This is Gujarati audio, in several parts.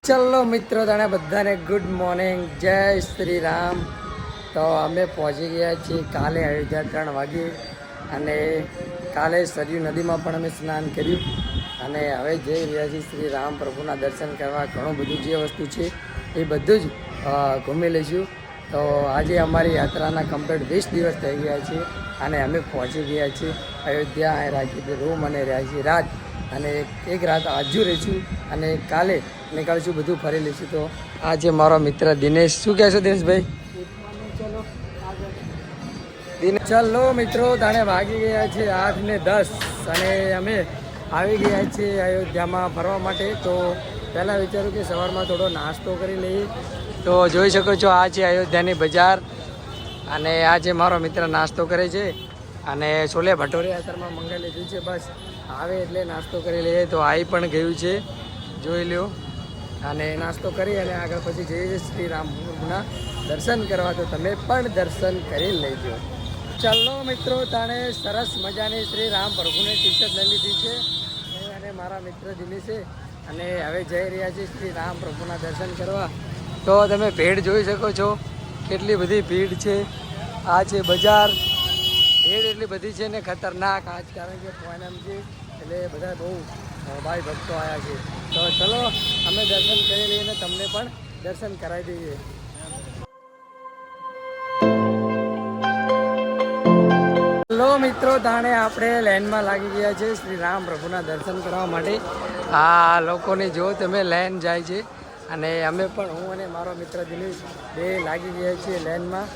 ચલો મિત્રો તને બધાને ગુડ મોર્નિંગ, જય શ્રી રામ. તો અમે પહોંચી ગયા છીએ કાલે અયોધ્યા 3 વાગે અને કાલે સરયુ નદીમાં પણ અમે સ્નાન કર્યું અને હવે જઈ રહ્યા છીએ શ્રી રામ પ્રભુના દર્શન કરવા. ઘણું બધું જે વસ્તુ છે એ બધું જ ઘૂમી લઈશું. તો આજે અમારી યાત્રાના કમ્પ્લીટ 20 દિવસ થઈ ગયા છે અને અમે પહોંચી ગયા છીએ અયોધ્યા. અહીં રાખી હતી રૂમ અને રહ્યા છીએ રાત અને એક રાત આજુ રહીશું અને કાલે નીકળશું, બધું ફરી લઈશું. તો આ છે મારો મિત્ર દિનેશ. શું કહેશો દિનેશભાઈ? ચલો મિત્રો, તાણે વાગી ગયા છે 8:10 અને અમે આવી ગયા છીએ અયોધ્યામાં ફરવા માટે. તો પહેલાં વિચાર્યું કે સવારમાં થોડો નાસ્તો કરી લઈએ. તો જોઈ શકો છો આ છે અયોધ્યાની બજાર અને આ છે મારો મિત્ર નાસ્તો કરે છે અને છોલે ભટોરે અત્યારમાં મંગાવી લીધું છે. બસ આવે એટલે નાસ્તો કરી લઈએ. તો આવી પણ ગયું છે, જોઈ લ્યો. અને નાસ્તો કરી અને આગળ પછી જઈએ શ્રી રામના દર્શન કરવા. તો તમે પણ દર્શન કરી લેજો. ચાલો મિત્રો, તાણે સરસ મજાની શ્રી રામ પ્રભુને ટી શર્ટ લઈ લીધી છે અને મારા મિત્ર દિનેશે અને હવે જઈ રહ્યા છીએ શ્રી રામ પ્રભુના દર્શન કરવા. તો તમે ભીડ જોઈ શકો છો, કેટલી બધી ભીડ છે. આ છે બજાર, ભીડ એટલી બધી છે ને ખતરનાક. આજ કારણ કે પૂનમ છે એટલે બધા બહુ ભાઈ ભક્તો આવ્યા છે. તો ચલો અમે દર્શન કરી લઈએ અને તમને પણ દર્શન કરાવી દઈએ. હેલો મિત્રો, તાણે આપણે લાઈનમાં લાગી ગયા છે શ્રી રામ પ્રભુના દર્શન કરવા માટે. આ લોકોની જો તમે લાઈન જાય છે અને અમે પણ, હું અને મારો મિત્ર દિનેશ બે લાગી ગયા છીએ લાઈનમાં.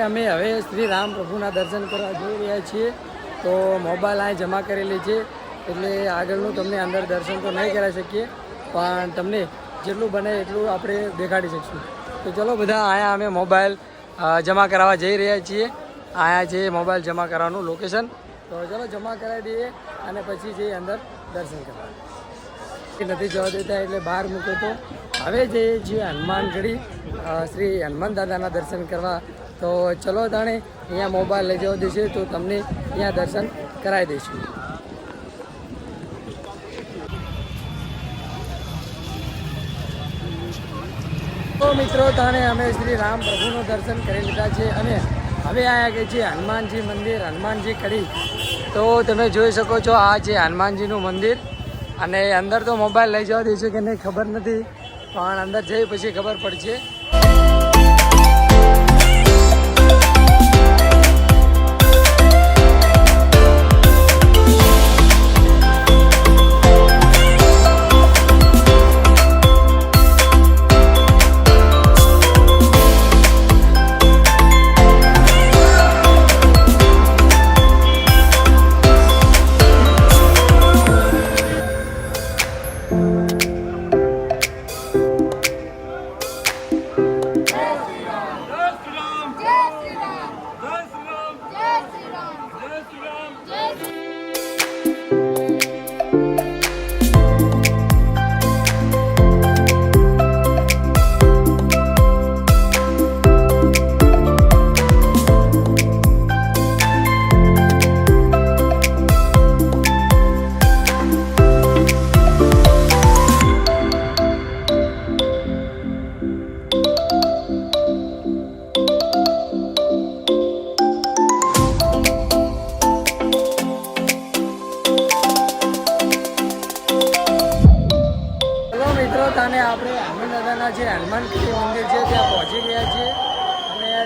અમે હવે શ્રી રામ પ્રભુના દર્શન કરવા જઈ રહ્યા છીએ. તો મોબાઈલ અહીં જમા કરેલી છે એટલે આગળનું તમને અંદર દર્શન તો નહીં કરાવી શકીએ, પણ તમને જેટલું બને એટલું આપણે દેખાડી શકીશું. તો ચલો બધા, અહીંયા અમે મોબાઈલ જમા કરાવવા જઈ રહ્યા છીએ. અહીંયા છે મોબાઈલ જમા કરાવવાનું લોકેશન. તો ચલો જમા કરાવી દઈએ અને પછી જઈએ અંદર દર્શન કરવા. નથી જવા દેતા એટલે બહાર મૂકો. તો હવે જઈએ છીએ હનુમાનગઢી શ્રી હનુમાન દાદાના દર્શન કરવા. તો ચલો તાણે અહીંયા મોબાઈલ લઈ જવા દેશે તો તમને અહીંયા દર્શન કરાવી દઈશું. તો મિત્રો, તાણે અમે શ્રી રામ પ્રભુનું દર્શન કરી લીધા છે અને હવે આવ્યા કે છે હનુમાનજી મંદિર, હનુમાનજી કડી. તો તમે જોઈ શકો છો આ છે હનુમાનજીનું મંદિર અને અંદર તો મોબાઈલ લઈ જવા દેશે કે નહીં ખબર નથી, પણ અંદર જઈ પછી ખબર પડશે.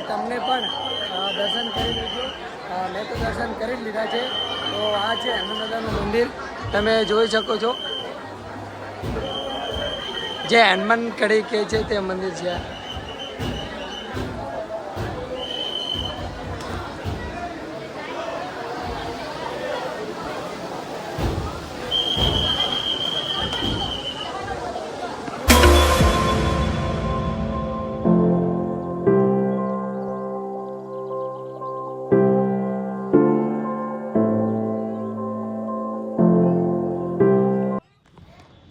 તમને પણ દર્શન કરી લેજો. મેં તો દર્શન કરી જ લીધા છે. તો આ છે હનુમાનદાદાનું મંદિર, તમે જોઈ શકો છો. જે હનુમાન કડી કહે છે તે મંદિર છે.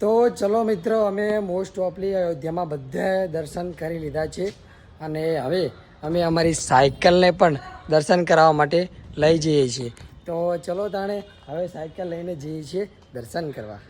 તો ચલો મિત્રો, અમે મોસ્ટ ઓફલી અયોધ્યામાં બધા દર્શન કરી લીધા છે. અને હવે અમે અમારી સાયકલને પણ દર્શન કરાવવા માટે લઈ જઈએ છીએ. તો ચલો તાણે હવે સાયકલ લઈને જઈએ છીએ દર્શન કરવા.